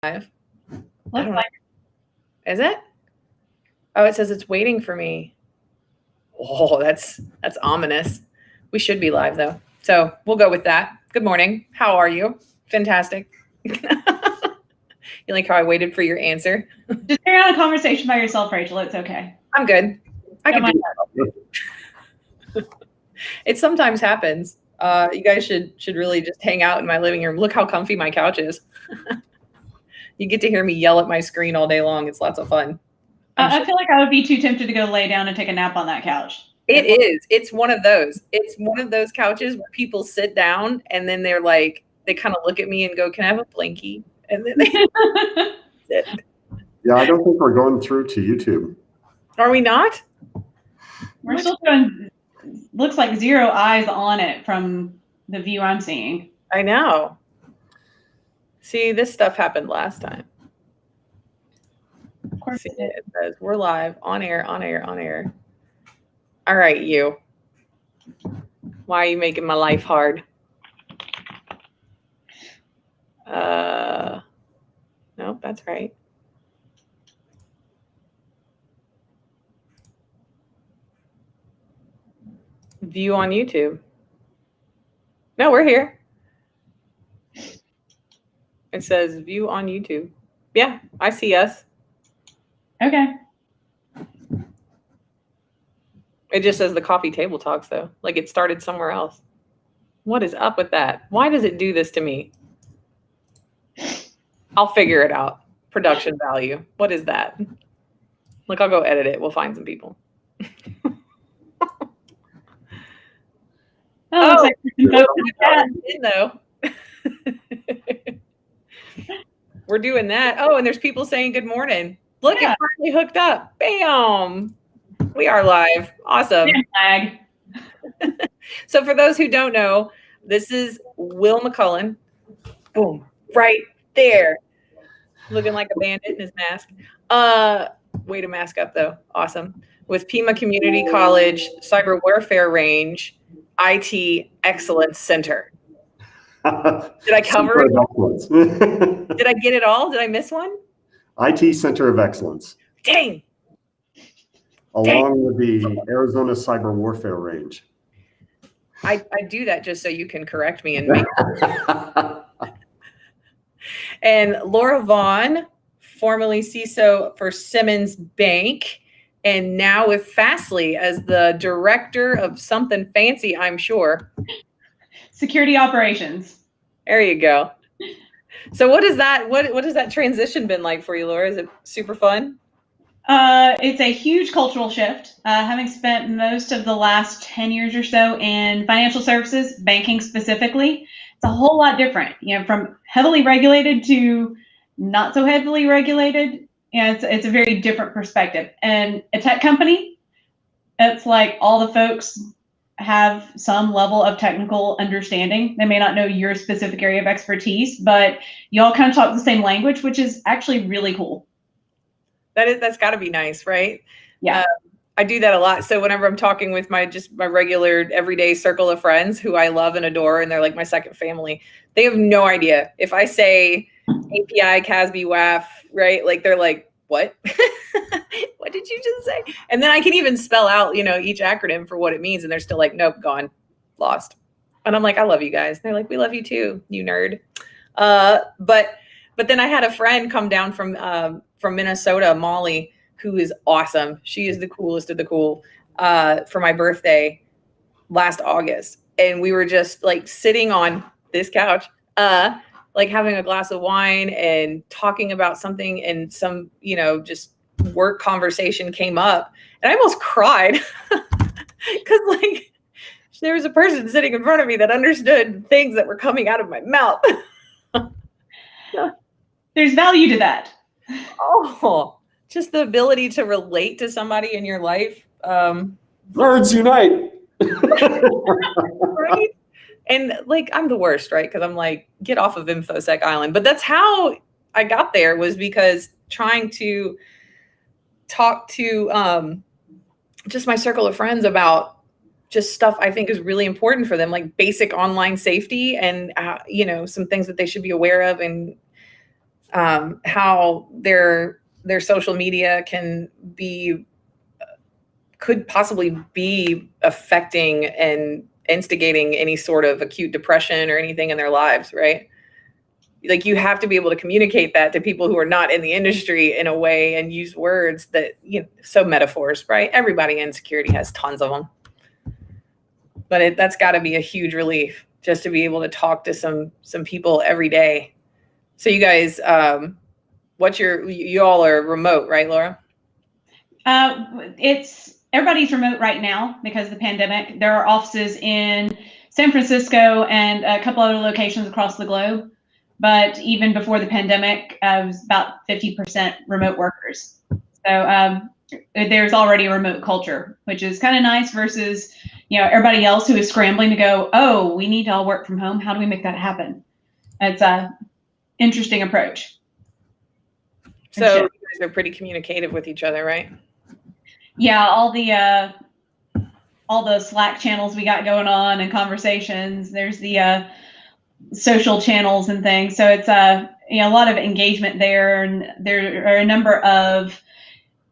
I Looks don't know. like Is it? Oh, it says it's waiting for me. Oh, that's ominous. We should be live though. So we'll go with that. Good morning. How are you? Fantastic. You like how I waited for your answer? just carry on a conversation by yourself, Rachel. It's okay. I'm good. I Don't can do mind that. It sometimes happens. You guys should really just hang out in my living room. Look how comfy my couch is. You get to hear me yell at my screen all day long. It's lots of fun. I feel like I would be too tempted to go lay down and take a nap on that couch. It is. It's one of those. It's one of those couches where people sit down and then they're like, they kind of look at me and go, "Can I have a blankie?" And then they sit. Yeah, I don't think we're going through to YouTube. Are we not? We're still doing, looks like 0 eyes on it from the view I'm seeing. I know. See, this stuff happened last time. Of course See, it did. it says we're live, on air, on air, on air. All right, you. Why are you making my life hard? Nope, that's right. View on YouTube. No, we're here. It says view on YouTube. Yeah, I see us. Okay. It just says the coffee table talks though. Like it started somewhere else. What is up with that? Why does it do this to me? I'll figure it out. Production value. What is that? Look, I'll go edit it. We'll find some people. Looks like we can vote for the though. We're doing that. Oh, and there's people saying good morning. Look, Yeah. It finally hooked up. Bam. We are live. Awesome. flag. So for those who don't know, this is Will McCullen. Boom. Right there. Looking like a bandit in his mask. Way to mask up though. Awesome. With PIMA Community College Cyber Warfare Range IT Excellence Center. Did I cover it? Did I get it all? Did I miss one? IT Center of Excellence. Dang. Along with the Arizona Cyber Warfare Range. I do that just so you can correct me and make And Lora Vaughn, formerly CISO for Simmons Bank, and now with Fastly as the director of something fancy, I'm sure. Security operations. There you go. So what is that? What has that transition been like for you, Laura? Is it super fun? It's a huge cultural shift. Having spent most of the last 10 years or so in financial services, banking specifically, it's a whole lot different. You know, from heavily regulated to not so heavily regulated. It's a very different perspective. And a tech company, it's like all the folks have some level of technical understanding. They may not know your specific area of expertise, but you all kind of talk the same language, which is actually really cool. That's got to be nice, right? Yeah. I do that a lot. So whenever I'm talking with my regular everyday circle of friends who I love and adore, and they're like my second family, they have no idea. If I say API, CASB, WAF, right? Like they're like, what? What did you just say? And then I can even spell out, each acronym for what it means. And they're still like, nope, gone, lost. And I'm like, I love you guys. And they're like, we love you too, you nerd. But then I had a friend come down from Minnesota, Molly, who is awesome. She is the coolest of the cool, for my birthday last August. And we were just like sitting on this couch, like having a glass of wine and talking about something, and some, just work conversation came up, and I almost cried because like there was a person sitting in front of me that understood things that were coming out of my mouth. There's value to that. Oh, just the ability to relate to somebody in your life. Nerds unite. Right? And like, I'm the worst, right? Because I'm like, get off of InfoSec Island. But that's how I got there, was because trying to talk to just my circle of friends about just stuff I think is really important for them, like basic online safety and, some things that they should be aware of. And how their social media could possibly be affecting and instigating any sort of acute depression or anything in their lives, right? Like, you have to be able to communicate that to people who are not in the industry in a way and use words that, so metaphors, right? Everybody in security has tons of them. But that's got to be a huge relief, just to be able to talk to some people every day. So you guys, you all are remote, right, Laura? Everybody's remote right now because of the pandemic. There are offices in San Francisco and a couple other locations across the globe. But even before the pandemic, it was about 50% remote workers. So there's already a remote culture, which is kind of nice versus, everybody else who is scrambling to go, oh, we need to all work from home. How do we make that happen? It's a interesting approach. So you guys are pretty communicative with each other, right? Yeah, all the Slack channels we got going on and conversations. There's the social channels and things. So it's a lot of engagement there, and there are a number of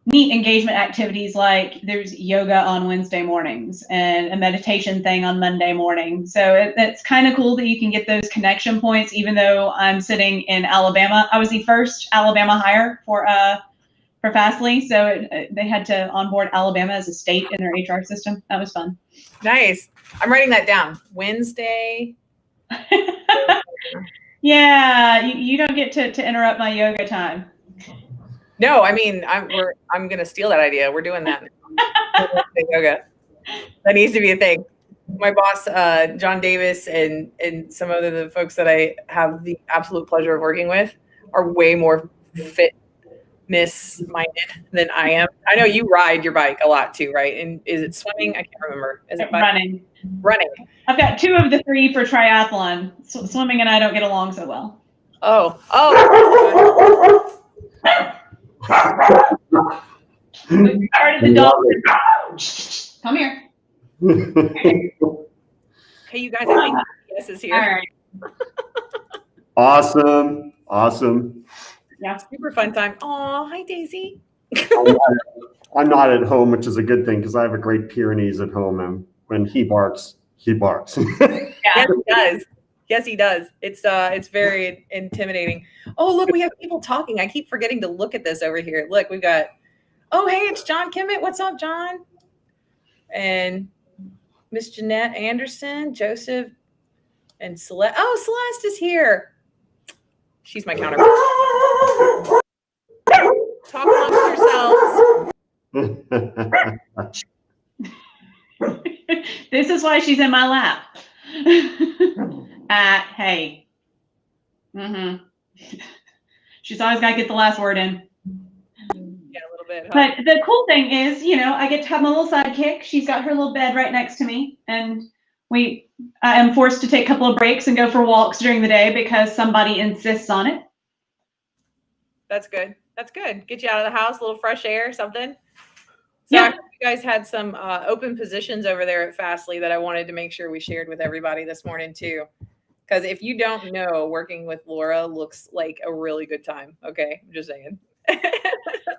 neat engagement activities, like there's yoga on Wednesday mornings and a meditation thing on Monday morning. So it's kind of cool that you can get those connection points, even though I'm sitting in Alabama. I was the first Alabama hire for Fastly, so they had to onboard Alabama as a state in their HR system. That was fun. Nice. I'm writing that down. Wednesday. Yeah, you don't get to interrupt my yoga time. No, I mean, I'm going to steal that idea. We're doing that. Yoga. That needs to be a thing. My boss, John Davis, and some of the folks that I have the absolute pleasure of working with are way more fitness-minded than I am. I know you ride your bike a lot too, right? And is it swimming? I can't remember. Is it running? Running. I've got 2 of the 3 for triathlon. Swimming and I don't get along so well. Oh. We started the dog. Come here. Hey, you guys, I think yes is here. All right. Awesome. Yeah. Super fun time. Oh, hi, Daisy. I'm not at home, which is a good thing because I have a great Pyrenees at home, and when he barks, he barks. Yeah. Yes, he does. Yes, he does. It's very intimidating. Oh, look, we have people talking. I keep forgetting to look at this over here. Look, we've got, oh, hey, it's John Kimmett. What's up, John? And Miss Jeanette Anderson, Joseph, and Celeste. Oh, Celeste is here. She's my counterpart. Talk amongst yourselves. This is why she's in my lap. Hey. She's always got to get the last word in. Yeah, a little bit. Huh? But the cool thing is, I get to have my little sidekick. She's got her little bed right next to me, and I am forced to take a couple of breaks and go for walks during the day because somebody insists on it. That's good. Get you out of the house, a little fresh air, something. So Yeah. I heard you guys had some open positions over there at Fastly that I wanted to make sure we shared with everybody this morning too. Because if you don't know, working with Laura looks like a really good time. Okay, I'm just saying.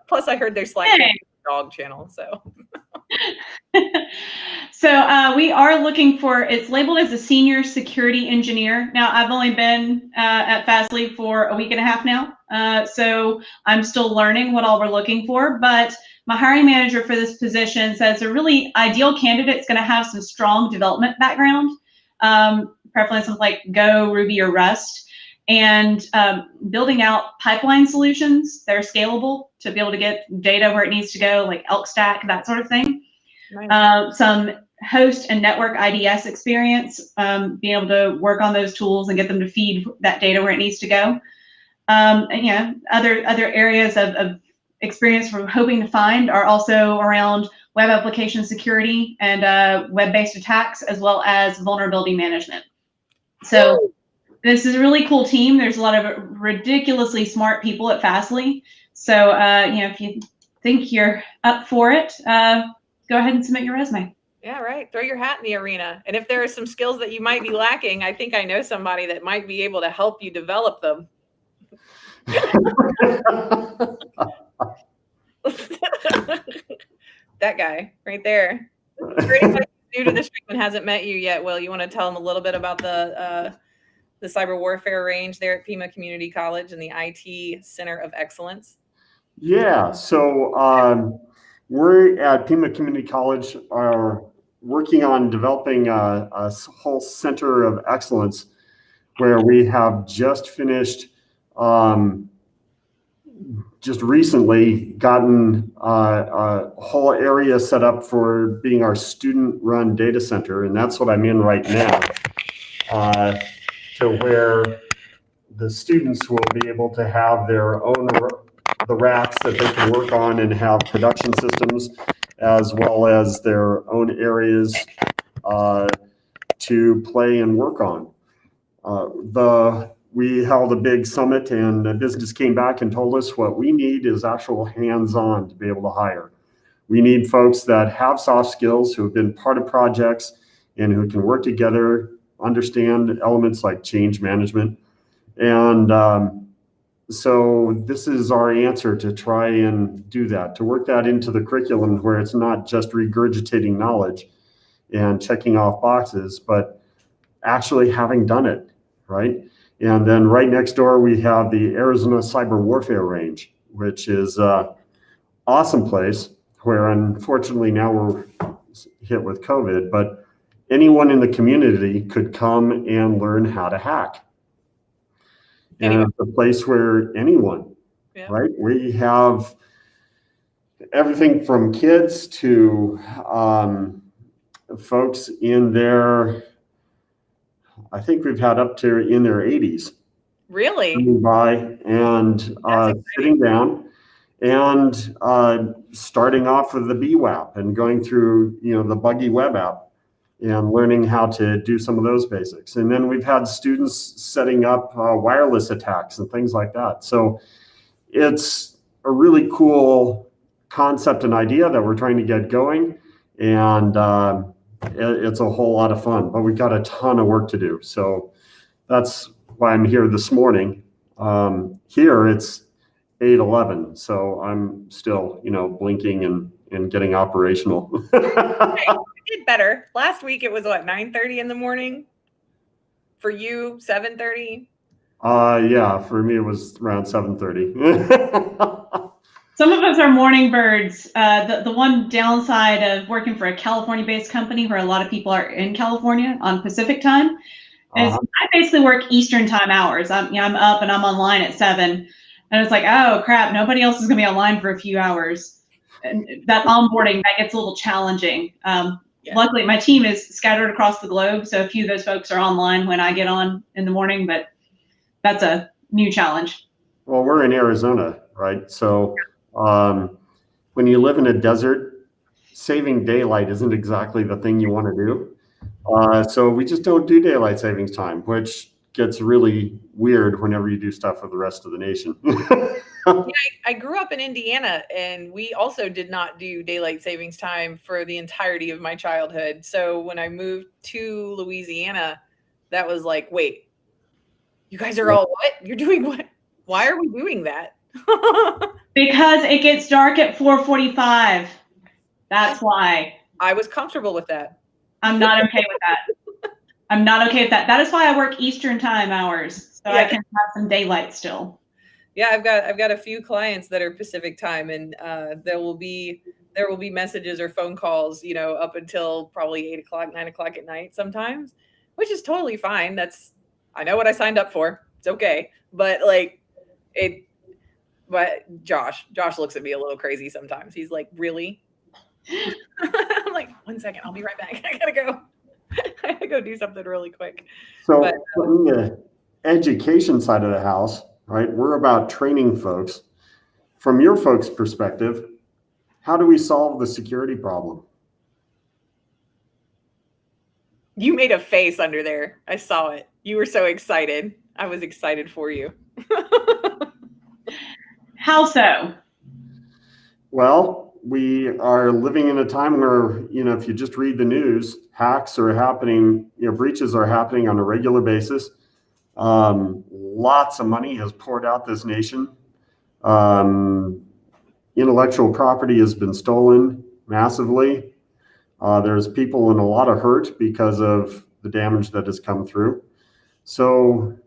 Plus, I heard their Slack dog channel. So we are looking for, it's labeled as a senior security engineer. Now, I've only been at Fastly for a week and a half now. So I'm still learning what all we're looking for, but my hiring manager for this position says a really ideal candidate is going to have some strong development background, preferably something like Go, Ruby, or Rust, and building out pipeline solutions that are scalable to be able to get data where it needs to go, like Elk Stack, that sort of thing. Nice. Some host and network IDS experience, being able to work on those tools and get them to feed that data where it needs to go. And other areas of experience we're hoping to find are also around web application security and web-based attacks, as well as vulnerability management. So this is a really cool team. There's a lot of ridiculously smart people at Fastly. So if you think you're up for it, go ahead and submit your resume. Yeah, right. Throw your hat in the arena. And if there are some skills that you might be lacking, I think I know somebody that might be able to help you develop them. That guy right there. For anybody new to the stream and hasn't met you yet, Will, you want to tell them a little bit about the cyber warfare range there at PIMA Community College and the IT Center of Excellence? Yeah, so we're at PIMA Community College are working on developing a whole center of excellence where we have just finished, just recently gotten a whole area set up for being our student-run data center, and that's what I'm in right now, to where the students will be able to have their own the racks that they can work on and have production systems, as well as their own areas to play and work on. We held a big summit, and the business came back and told us what we need is actual hands-on to be able to hire. We need folks that have soft skills, who have been part of projects, and who can work together, understand elements like change management. And so this is our answer to try and do that, to work that into the curriculum where it's not just regurgitating knowledge and checking off boxes, but actually having done it, right? And then right next door, we have the Arizona Cyber Warfare Range, which is an awesome place where unfortunately now we're hit with COVID, but anyone in the community could come and learn how to hack. And it's a place where anyone, right? We have everything from kids to folks in their, I think we've had up to in their 80s. Really? Coming by and sitting down and starting off with the BWAP and going through, the buggy web app and learning how to do some of those basics. And then we've had students setting up wireless attacks and things like that. So it's a really cool concept and idea that we're trying to get going. And it's a whole lot of fun, but we've got a ton of work to do. So that's why I'm here this morning. Here it's 8:11, so I'm still, blinking and getting operational. Okay, it did better. Last week it was what, 9:30 in the morning? For you, 7:30? Yeah, for me it was around 7:30. Some of us are morning birds. The one downside of working for a California-based company where a lot of people are in California on Pacific time is I basically work Eastern time hours. I'm up and I'm online at 7, and it's like, oh crap, nobody else is gonna be online for a few hours. And that onboarding, that gets a little challenging. Luckily, my team is scattered across the globe, so a few of those folks are online when I get on in the morning, but that's a new challenge. Well, we're in Arizona, right? So when you live in a desert, saving daylight isn't exactly the thing you want to do. So we just don't do daylight savings time, which gets really weird whenever you do stuff with the rest of the nation. Yeah, I grew up in Indiana, and we also did not do daylight savings time for the entirety of my childhood. So when I moved to Louisiana, that was like, wait, you guys are all what? You're doing what? Why are we doing that? Because it gets dark at 4:45. That's why. I was comfortable with that. I'm not okay with that. I'm not okay with that. That is why I work Eastern time hours, so I can have some daylight still. Yeah, I've got a few clients that are Pacific time, and there will be messages or phone calls, up until probably 8 o'clock, 9 o'clock at night sometimes, which is totally fine. I know what I signed up for. It's okay. But but Josh looks at me a little crazy sometimes. He's like, really? I'm like, 1 second, I'll be right back. I gotta go do something really quick. So from the education side of the house, right, we're about training folks. From your folks' perspective, how do we solve the security problem? You made a face under there. I saw it. You were so excited. I was excited for you. How so? Well, we are living in a time where, if you just read the news, hacks are happening, breaches are happening on a regular basis. Lots of money has poured out this nation. Intellectual property has been stolen massively. There's people in a lot of hurt because of the damage that has come through. So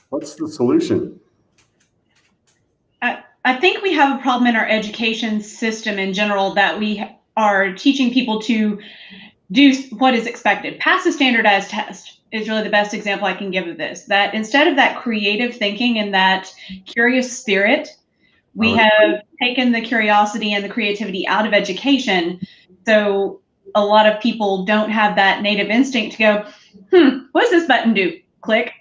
what's the solution? I think we have a problem in our education system in general that we are teaching people to do what is expected. Pass a standardized test is really the best example I can give of this. That instead of that creative thinking and that curious spirit, we have taken the curiosity and the creativity out of education. So a lot of people don't have that native instinct to go, what does this button do? Click.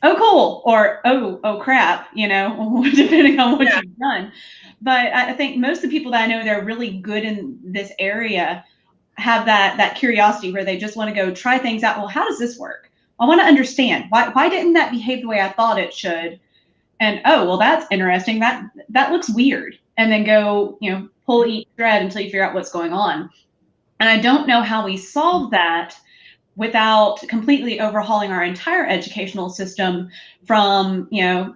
Oh, cool. Or, oh crap, depending on what you've done. But I think most of the people that I know that are really good in this area have that curiosity where they just want to go try things out. Well, how does this work? I want to understand why didn't that behave the way I thought it should? And oh, well, that's interesting. That looks weird. And then go, pull each thread until you figure out what's going on. And I don't know how we solve that without completely overhauling our entire educational system from,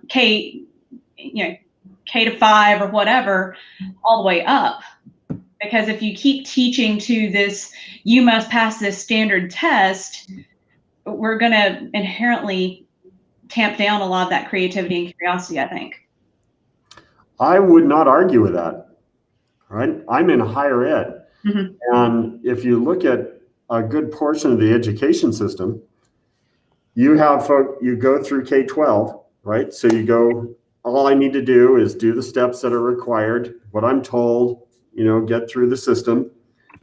K to 5 or whatever, all the way up. Because if you keep teaching to this, you must pass this standard test, we're going to inherently tamp down a lot of that creativity and curiosity, I think. I would not argue with that. Right? I'm in higher ed. Mm-hmm. And if you look at a good portion of the education system, you go through K-12, right? So you go, all I need to do is do the steps that are required, what I'm told, get through the system,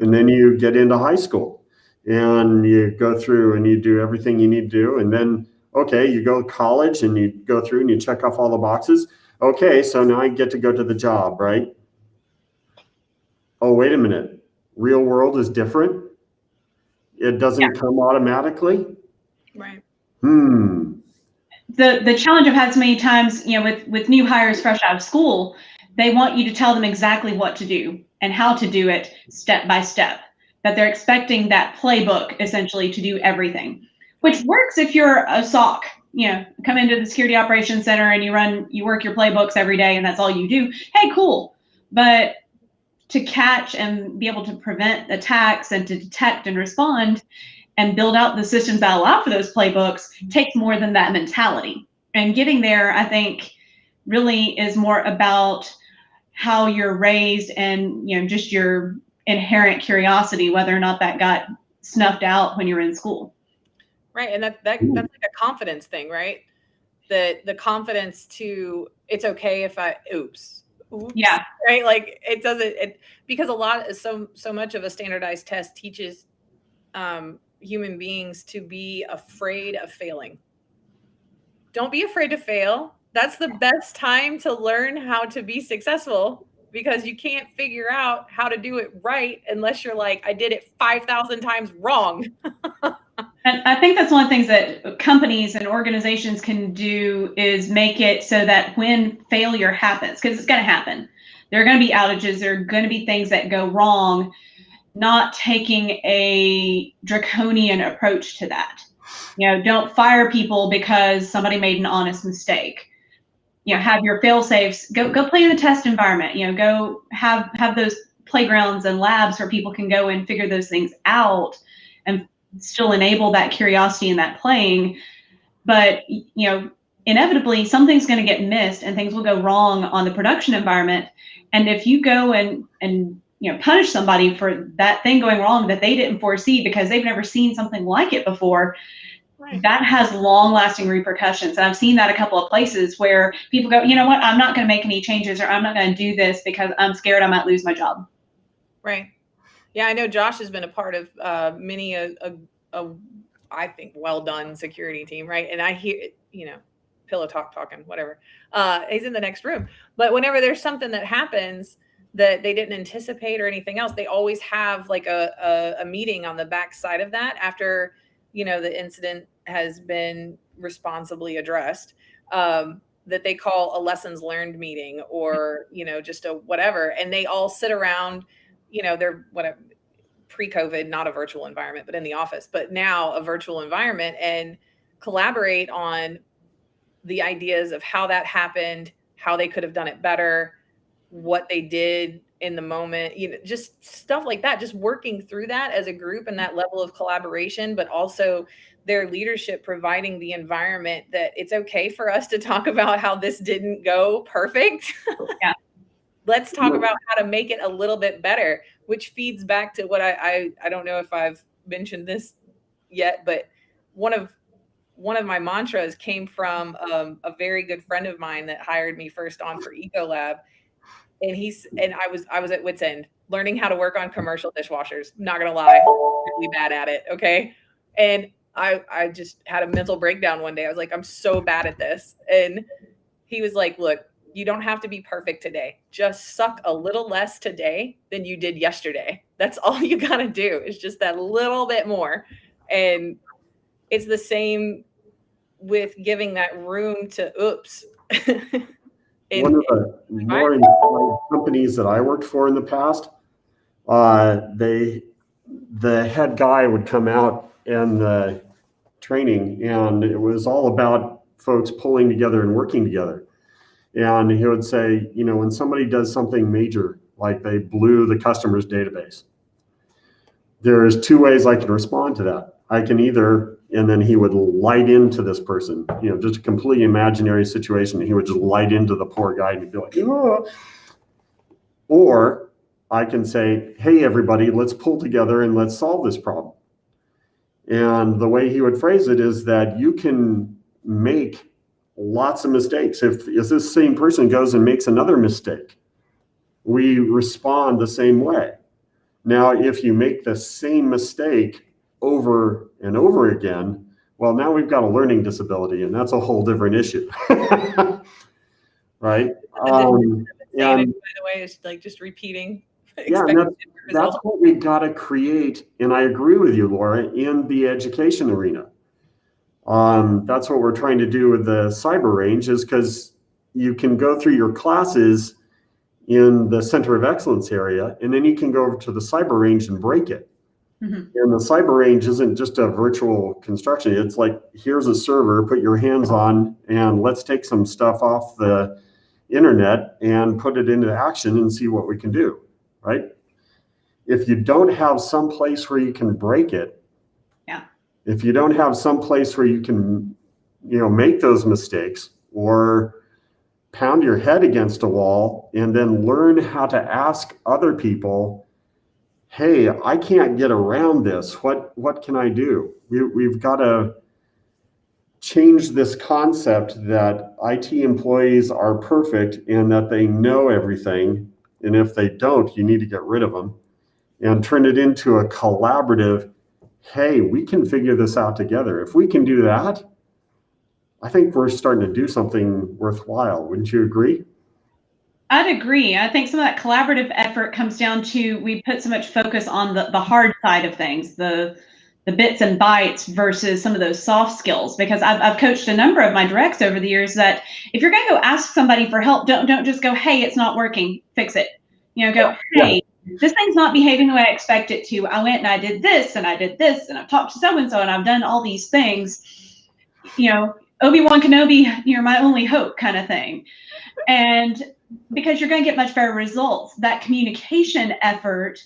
and then you get into high school and you go through and you do everything you need to do. And then, okay, you go to college and you go through and you check off all the boxes. Okay, so now I get to go to the job, right? Oh, wait a minute. Real world is different. It doesn't come automatically. Right. The challenge I've had so many times, with new hires fresh out of school, they want you to tell them exactly what to do and how to do it step by step. That they're expecting that playbook essentially to do everything, which works if you're a SOC. Come into the security operations center and you work your playbooks every day and that's all you do. Hey, cool. But to catch and be able to prevent attacks and to detect and respond and build out the systems that allow for those playbooks takes more than that mentality. And getting there, I think, really is more about how you're raised and, just your inherent curiosity, whether or not that got snuffed out when you were in school. Right. And that's like a confidence thing, right? The confidence to, it's okay if oops. Yeah. Right. Like because so much of a standardized test teaches human beings to be afraid of failing. Don't be afraid to fail. That's the best time to learn how to be successful, because you can't figure out how to do it right unless you're like, I did it 5,000 times wrong. And I think that's one of the things that companies and organizations can do is make it so that when failure happens, because it's going to happen, there are going to be outages, there are going to be things that go wrong, not taking a draconian approach to that. Don't fire people because somebody made an honest mistake. Have your fail safes, go play in the test environment, go have those playgrounds and labs where people can go and figure those things out and still enable that curiosity and that playing. But, inevitably something's going to get missed and things will go wrong on the production environment. And if you go and punish somebody for that thing going wrong that they didn't foresee because they've never seen something like it before, right, that has long-lasting repercussions. And I've seen that a couple of places where people go, you know what, I'm not going to make any changes, or I'm not going to do this because I'm scared I might lose my job. Right. Yeah, I know Josh has been a part of many a I think well done security team, right? And I hear, pillow talking, whatever. He's in the next room. But whenever there's something that happens that they didn't anticipate or anything else, they always have like a meeting on the back side of that after, the incident has been responsibly addressed, that they call a lessons learned meeting, or, just a whatever. And they all sit around, they're whatever, pre-COVID, not a virtual environment, but in the office, but now a virtual environment. And collaborate on the ideas of how that happened, how they could have done it better, what they did in the moment, just stuff like that, just working through that as a group and that level of collaboration, but also their leadership providing the environment that it's okay for us to talk about how this didn't go perfect. Yeah. Let's talk about how to make it a little bit better, which feeds back to what I don't know if I've mentioned this yet, but one of my mantras came from a very good friend of mine that hired me first on for Ecolab. And I was at wit's end learning how to work on commercial dishwashers. Not gonna lie, really bad at it. Okay. And I just had a mental breakdown one day. I was like, I'm so bad at this. And he was like, look, you don't have to be perfect today. Just suck a little less today than you did yesterday. That's all you gotta do, is just that little bit more. And it's the same with giving that room to oops. One of the more important companies that I worked for in the past, the head guy would come out in the training, and it was all about folks pulling together and working together. And he would say, when somebody does something major, like they blew the customer's database, there's two ways I can respond to that. I can either, and then he would light into this person, just a completely imaginary situation. He would just light into the poor guy and he'd be like, oh. Or I can say, hey, everybody, let's pull together and let's solve this problem. And the way he would phrase it is that you can make lots of mistakes. If this same person goes and makes another mistake, we respond the same way. Now, if you make the same mistake over and over again, well, now we've got a learning disability, and that's a whole different issue. Right? And by the way, it's like just repeating. Yeah, that's what we got to create. And I agree with you, Laura, in the education arena. That's what we're trying to do with the cyber range, is because you can go through your classes in the center of excellence area, and then you can go over to the cyber range and break it. Mm-hmm. And the cyber range isn't just a virtual construction. It's like, here's a server, put your hands on, and let's take some stuff off the internet and put it into action and see what we can do, right? If you don't have some place where you can break it, if you don't have some place where you can, make those mistakes or pound your head against a wall and then learn how to ask other people, hey, I can't get around this. What can I do? We've got to change this concept that IT employees are perfect and that they know everything. And if they don't, you need to get rid of them, and turn it into a collaborative, hey, we can figure this out together. If we can do that, I think we're starting to do something worthwhile. Wouldn't you agree? I'd agree. I think some of that collaborative effort comes down to, we put so much focus on the hard side of things, the bits and bytes versus some of those soft skills. Because I've coached a number of my directs over the years that if you're going to go ask somebody for help, don't just go, hey, it's not working, fix it. Go, hey, this thing's not behaving the way I expect it to. I went and I did this and I did this and I've talked to so-and-so and I've done all these things. Obi-Wan Kenobi, you're my only hope kind of thing. And because you're going to get much better results, that communication effort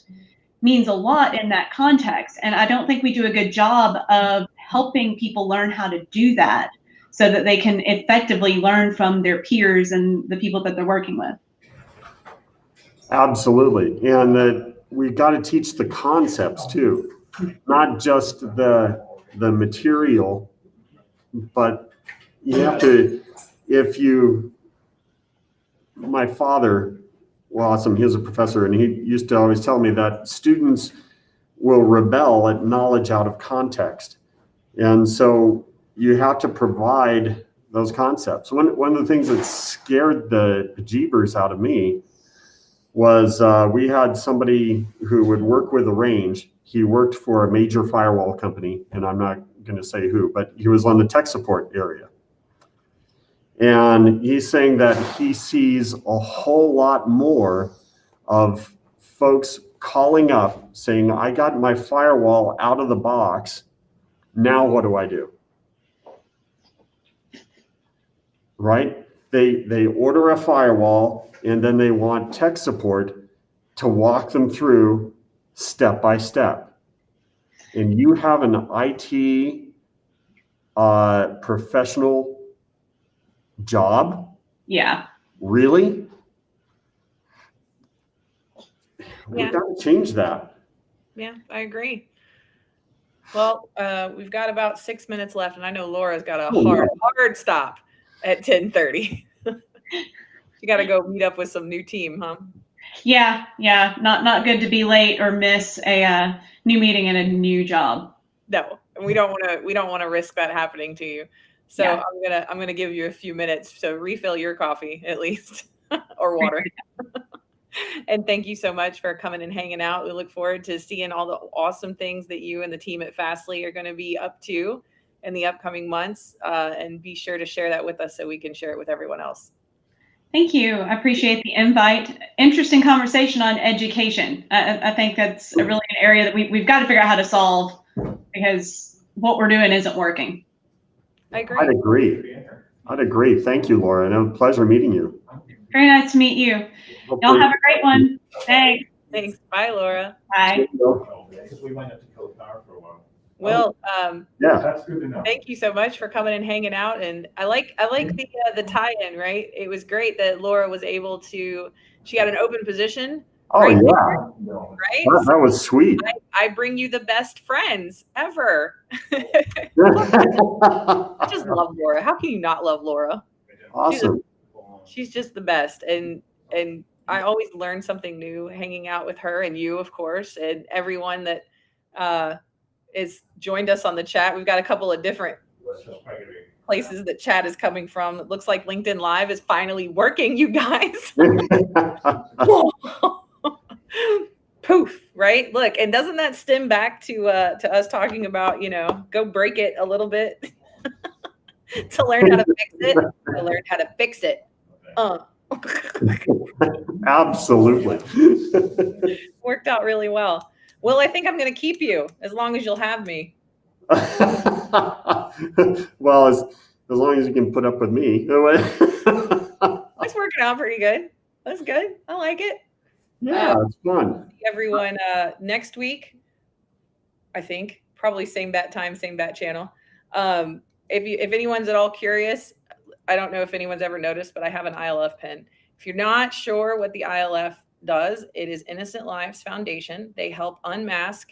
means a lot in that context. And I don't think we do a good job of helping people learn how to do that so that they can effectively learn from their peers and the people that they're working with. Absolutely. And that we've got to teach the concepts too, not just the material, but you have to, my father, awesome, he was a professor, and he used to always tell me that students will rebel at knowledge out of context. And so you have to provide those concepts. One of the things that scared the bejeebers out of me was we had somebody who would work with the range. He worked for a major firewall company, and I'm not going to say who, but he was on the tech support area. And he's saying that he sees a whole lot more of folks calling up saying, I got my firewall out of the box. Now what do I do? right? They order a firewall and then they want tech support to walk them through step by step. And you have an IT professional job? Yeah. Really? Yeah. We've got to change that. Yeah, I agree. Well, we've got about 6 minutes left, and I know Laura's got a hard stop at 10:30. You got to go meet up with some new team, huh? Yeah. Not good to be late or miss a new meeting and a new job. No, and we don't want to risk that happening to you. So yeah. I'm gonna give you a few minutes to refill your coffee at least, or water. And thank you so much for coming and hanging out. We look forward to seeing all the awesome things that you and the team at Fastly are going to be up to in the upcoming months. And be sure to share that with us so we can share it with everyone else. Thank you. I appreciate the invite. Interesting conversation on education. I think that's a really an area that we've got to figure out how to solve, because what we're doing isn't working. I agree. I'd agree. Thank you, Laura. And a pleasure meeting you. Very nice to meet you. Y'all have a great one. Thanks. Thanks. Bye, Laura. Bye. We might have to kill the power for a while. Well, yeah, that's good to know. Thank you so much for coming and hanging out. And I like the tie-in, right? It was great that Laura was able to. She had an open position. Oh right yeah, there, right? That was sweet. I bring you the best friends ever. I just love Laura. How can you not love Laura? Awesome. She's just the best, and I always learn something new hanging out with her, and you, of course, and everyone that is joined us on the chat. We've got a couple of different places that chat is coming from. It looks like LinkedIn Live is finally working, you guys. Poof, right? Look, and doesn't that stem back to us talking about, go break it a little bit to learn how to fix it, to learn how to fix it. Absolutely. Worked out really well. Well, I think I'm going to keep you as long as you'll have me. Well, as long as you can put up with me. It's working out pretty good. That's good. I like it. Yeah, it's fun. Everyone, next week, I think, probably same bat time, same bat channel. If anyone's at all curious, I don't know if anyone's ever noticed, but I have an ILF pin. If you're not sure what the ILF does, it is Innocent Lives Foundation. They help unmask,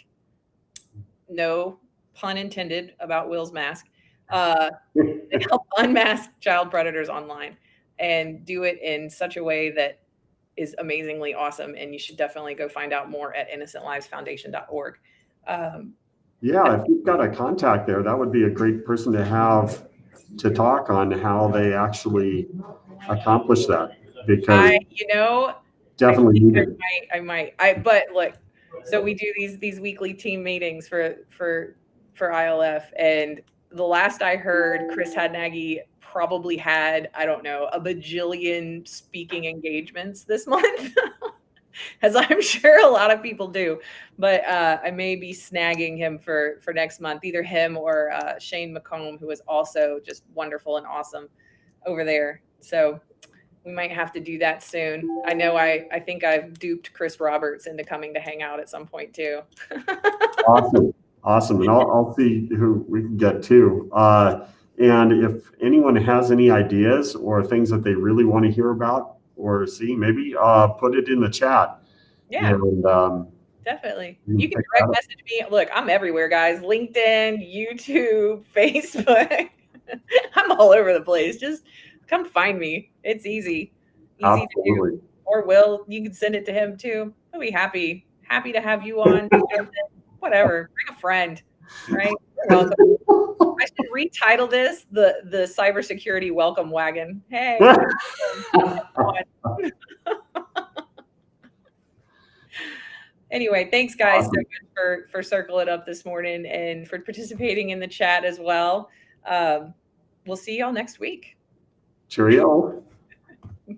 no pun intended about Will's mask. They help unmask child predators online and do it in such a way that is amazingly awesome. And you should definitely go find out more at innocentlivesfoundation.org. Yeah, if you've got a contact there, that would be a great person to have to talk on how they actually accomplish that, because definitely needed. I might. But look, so we do these weekly team meetings for ILF, and the last I heard, Chris Hadnaghy probably had, I don't know, a bajillion speaking engagements this month, as I'm sure a lot of people do. But I may be snagging him for next month, either him or Shane McCullen, who is also just wonderful and awesome over there. So we might have to do that soon. I know I think I've duped Chris Roberts into coming to hang out at some point too. Awesome. And I'll see who we can get too. And if anyone has any ideas or things that they really want to hear about or see, maybe put it in the chat. Yeah, and, definitely. You can direct message me. Look, I'm everywhere, guys. LinkedIn, YouTube, Facebook. I'm all over the place. Just come find me. It's easy to do. Or Will, you can send it to him too. I'll be happy to have you on. Whatever. Bring a friend, right? You're welcome. I should retitle this the cybersecurity welcome wagon. Hey. Anyway, thanks guys so much for circling up this morning and for participating in the chat as well. We'll see y'all next week. Cheerio.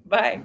Bye.